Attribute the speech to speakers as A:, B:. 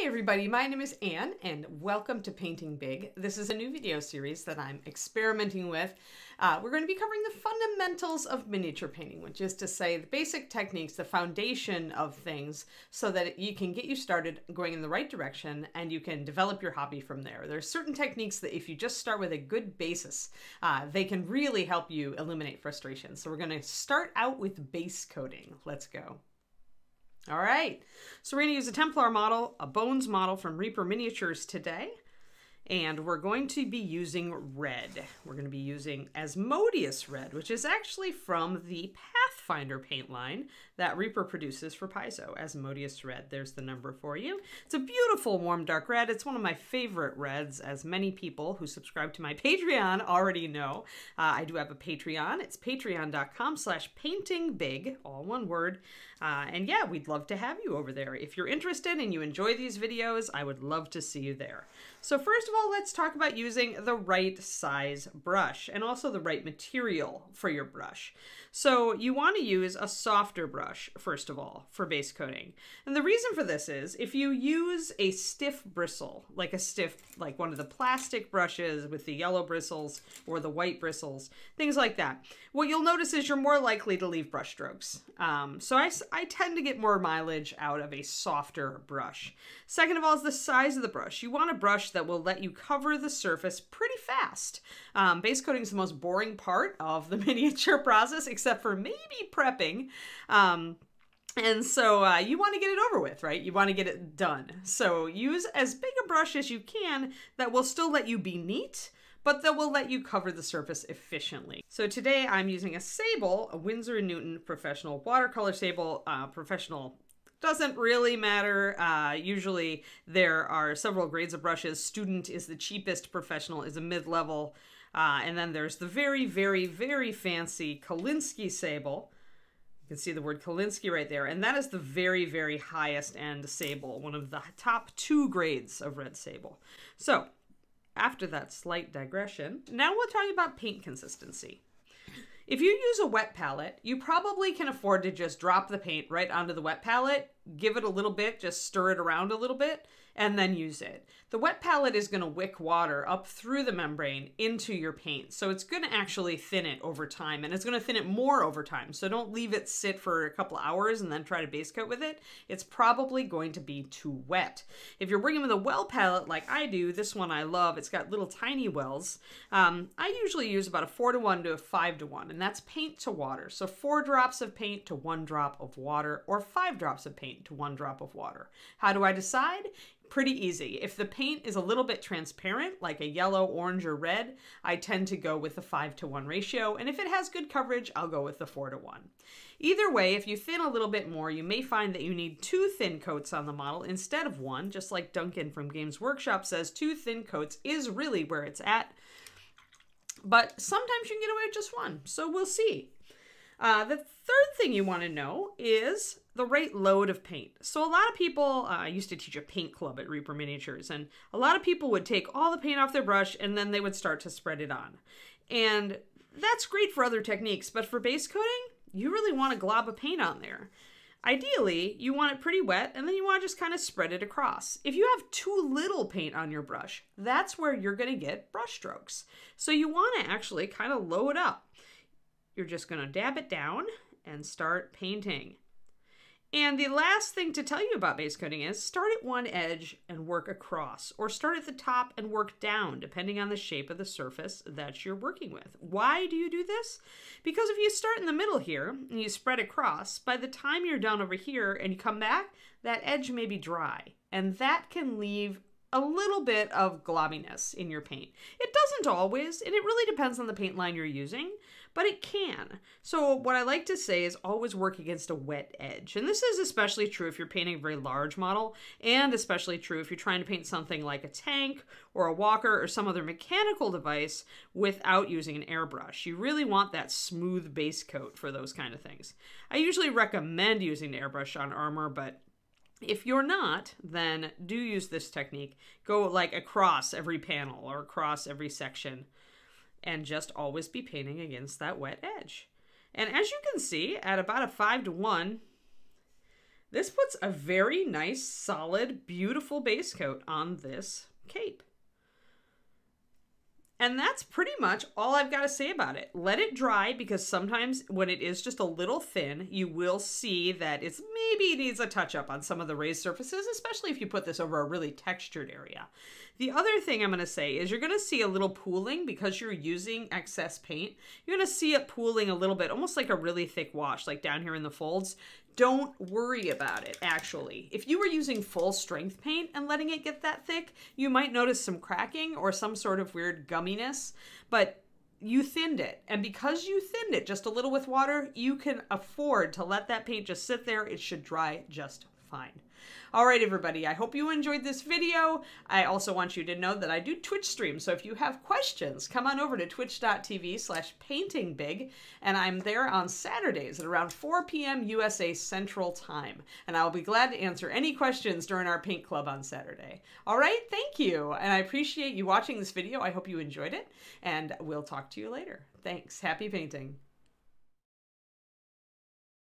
A: everybody, my name is Anne and welcome to Painting Big. This is a new video series that I'm experimenting with. We're going to be covering the fundamentals of miniature painting, which is to say the basic techniques, the foundation of things so that you can get you started going in the right direction and you can develop your hobby from there. There are certain techniques that if you just start with a good basis, they can really help you eliminate frustration. So we're going to start out with base coating. Let's go. All right, so we're going to use a Templar model, a Bones model from Reaper Miniatures today, and we're going to be using red. We're going to be using Asmodeus red, which is actually from the Pathfinder paint line that Reaper produces for Paizo. Asmodeus red, there's the number for you. It's a beautiful warm dark red. It's one of my favorite reds, as many people who subscribe to my Patreon already know. I do have a Patreon. It's patreon.com/paintingbig, all one word. And yeah, we'd love to have you over there. If you're interested and you enjoy these videos, I would love to see you there. So first of all, let's talk about using the right size brush and also the right material for your brush. So you want to use a softer brush, first of all, for base coating. And the reason for this is if you use a stiff bristle, like one of the plastic brushes with the yellow bristles or the white bristles, things like that, what you'll notice is you're more likely to leave brush strokes. So I tend to get more mileage out of a softer brush. Second of all is the size of the brush. You want a brush that will let you cover the surface pretty fast. Base coating is the most boring part of the miniature process, except for maybe prepping. And so you want to get it over with, right? You want to get it done. So use as big a brush as you can that will still let you be neat, but that will let you cover the surface efficiently. So today I'm using a Sable, a Winsor & Newton professional watercolor Sable. Professional doesn't really matter. Usually there are several grades of brushes. Student is the cheapest, professional is a mid-level. And then there's the very, very, very fancy Kolinsky Sable. You can see the word Kolinsky right there. And that is the very, very highest end Sable, one of the top 2 grades of red Sable. So after that slight digression, now we'll talk about paint consistency. If you use a wet palette, you probably can afford to just drop the paint right onto the wet palette, give it a little bit, just stir it around a little bit, and then use it. The wet palette is going to wick water up through the membrane into your paint. So it's going to actually thin it over time, and it's going to thin it more over time. So don't leave it sit for a couple hours and then try to base coat with it. It's probably going to be too wet. If you're working with a well palette like I do, this one I love, it's got little tiny wells. I usually use about a 4:1 to a 5:1, and that's paint to water. So 4 drops of paint to 1 drop of water, or 5 drops of paint to 1 drop of water. How do I decide? Pretty easy. If the paint is a little bit transparent, like a yellow, orange, or red, I tend to go with the 5:1 ratio. And if it has good coverage, I'll go with the 4:1. Either way, if you thin a little bit more, you may find that you need 2 thin coats on the model instead of 1, just like Duncan from Games Workshop says, 2 thin coats is really where it's at. But sometimes you can get away with just 1, so we'll see. The third thing you want to know is the right load of paint. So a lot of people, I used to teach a paint club at Reaper Miniatures, and a lot of people would take all the paint off their brush and then they would start to spread it on. And that's great for other techniques, but for base coating, you really want a glob of paint on there. Ideally, you want it pretty wet, and then you want to just kind of spread it across. If you have too little paint on your brush, that's where you're going to get brush strokes. So you want to actually kind of load up. You're just going to dab it down and start painting. And the last thing to tell you about base coating is start at one edge and work across, or start at the top and work down, depending on the shape of the surface that you're working with. Why do you do this? Because if you start in the middle here and you spread across, by the time you're done over here and you come back, that edge may be dry, and that can leave a little bit of globbiness in your paint. It doesn't always, and it really depends on the paint line you're using, but it can. So what I like to say is always work against a wet edge. And this is especially true if you're painting a very large model, and especially true if you're trying to paint something like a tank or a walker or some other mechanical device without using an airbrush. You really want that smooth base coat for those kind of things. I usually recommend using an airbrush on armor, but if you're not, then do use this technique. Go like across every panel or across every section and just always be painting against that wet edge. And as you can see, at about a 5:1, This puts a very nice, solid, beautiful base coat on this cape. And that's pretty much all I've got to say about it. Let it dry, because sometimes when it is just a little thin, you will see that it's maybe needs a touch up on some of the raised surfaces, especially if you put this over a really textured area. The other thing I'm going to say is you're going to see a little pooling because you're using excess paint. You're going to see it pooling a little bit, almost like a really thick wash, like down here in the folds. Don't worry about it, actually. If you were using full strength paint and letting it get that thick, you might notice some cracking or some sort of weird gumminess, but you thinned it. And because you thinned it just a little with water, you can afford to let that paint just sit there. It should dry just fine. All right, everybody, I hope you enjoyed this video. I also want you to know that I do Twitch streams, so if you have questions, come on over to twitch.tv/paintingbig, and I'm there on Saturdays at around 4 p.m. USA Central Time, and I'll be glad to answer any questions during our paint club on Saturday. All right, thank you, and I appreciate you watching this video. I hope you enjoyed it, and we'll talk to you later. Thanks. Happy painting.